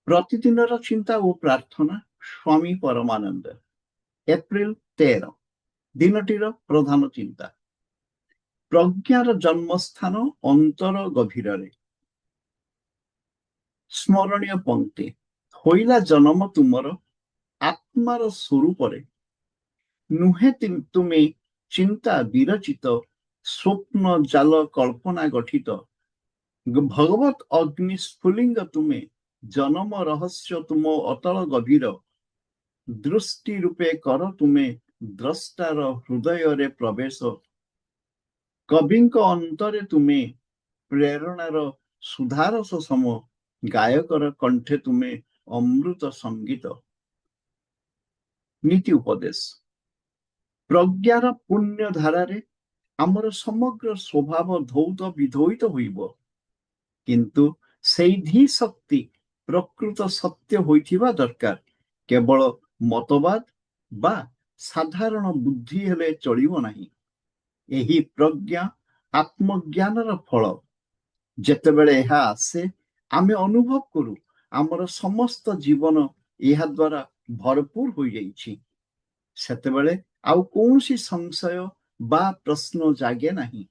ପ୍ରତିଦିନର ଚିନ୍ତା ଓ ପ୍ରାର୍ଥନା ସ୍ୱାମୀ ପରମାନନ୍ଦ। ଏପ୍ରିଲ 13 ଦିନଟିର ପ୍ରଧାନ ଚିନ୍ତା। ପ୍ରଜ୍ଞାର ଜନ୍ମସ୍ଥାନ ଅନ୍ତର ଗଭୀରରେ। ସ୍ମରଣୀୟ ପଂକ୍ତି। ହୋଇଲା ଜନମ ତୁମର ଆତ୍ମାର ସ୍ୱରୂପରେ, ନୁହେଁ ତୁମେ ଚିନ୍ତା ବିରଚିତ, ସ୍ୱପ୍ନ ଜାଲ କଳ୍ପନା ଗଠିତ। ଭଗବତ ଅଗ୍ନି ସ୍ଫୁଲିଙ୍ଗ ତୁମେ, ଜନମ ରହସ୍ୟ ତୁମ ଅତଳ ଗଭୀର। ଦୃଷ୍ଟି ରୂପେ କର ତୁମେ ଦ୍ରଷ୍ଟାର ହୃଦୟରେ ପ୍ରବେଶ। କବିଙ୍କ ଅନ୍ତରେ ତୁମେ ପ୍ରେରଣାର ସୁଧାରସ ସମ, ଗାୟକର କଣ୍ଠେ ତୁମେ ଅମୃତ ସଙ୍ଗୀତ। ନୀତି ଉପଦେଶ। ପ୍ରଜ୍ଞାର ପୁଣ୍ୟ ଧାରାରେ ଆମର ସମଗ୍ର ସ୍ୱଭାବ ଧୌତ ବିଧୌତ ହୋଇବ, କିନ୍ତୁ ସେଇ ଧୀ ଶକ୍ତି ପ୍ରକୃତ ସତ୍ୟ ହୋଇଥିବା ଦରକାର। କେବଳ ମତବାଦ ବା ସାଧାରଣ ବୁଦ୍ଧି ହେଲେ ଚଳିବ ନାହିଁ। ଏହି ପ୍ରଜ୍ଞା ଆତ୍ମଜ୍ଞାନର ଫଳ। ଯେତେବେଳେ ଏହା ଆସେ, ଆମେ ଅନୁଭବ କରୁ ଆମର ସମସ୍ତ ଜୀବନ ଏହା ଦ୍ୱାରା ଭରପୁର ହୋଇଯାଇଛି। ସେତେବେଳେ ଆଉ କୌଣସି ସଂଶୟ ବା ପ୍ରଶ୍ନ ଜାଗେ ନାହିଁ।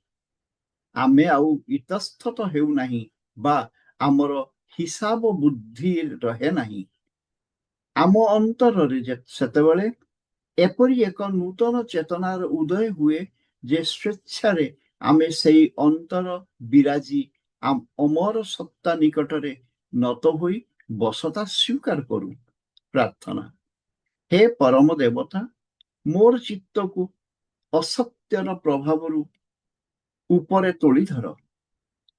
ଆମେ ଆଉ ଇତସ୍ତତ ହେଉନାହିଁ ବା ଆମର ହିସାବ ବୁଦ୍ଧି ରହେ ନାହିଁ। ଆମ ଅନ୍ତରରେ ସେତେବେଳେ ଏପରି ଏକ ନୂତନ ଚେତନାର ଉଦୟ ହୁଏ ଯେ ସ୍ୱେଚ୍ଛାରେ ଆମେ ସେଇ ଅନ୍ତର ବିରାଜି ଅମର ସତ୍ତା ନିକଟରେ ନତ ହୋଇ ବସତା ସ୍ୱୀକାର କରୁ। ପ୍ରାର୍ଥନା। ହେ ପରମ ଦେବତା, ମୋର ଚିତ୍ତକୁ ଅସତ୍ୟର ପ୍ରଭାବରୁ ଉପରେ ତୋଳି ଧର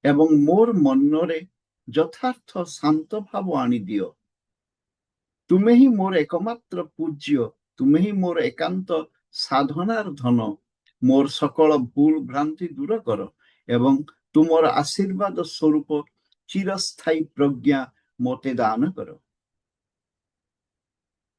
ଏବଂ ମୋର ମନରେ ଯଥାର୍ଥ ଶାନ୍ତ ଭାବ ଆଣିଦିଅ। ତୁମେ ହିଁ ମୋର ଏକମାତ୍ର ପୂଜ୍ୟ, ତୁମେ ହିଁ ମୋର ଏକାନ୍ତ ସାଧନାର ଧନ। ମୋର ସକଳ ଭୁଲ ଭ୍ରାନ୍ତି ଦୂର କର ଏବଂ ତୁମର ଆଶୀର୍ବାଦ ସ୍ୱରୂପ ଚିରସ୍ଥାୟୀ ପ୍ରଜ୍ଞା ମୋତେ ଦାନ କର।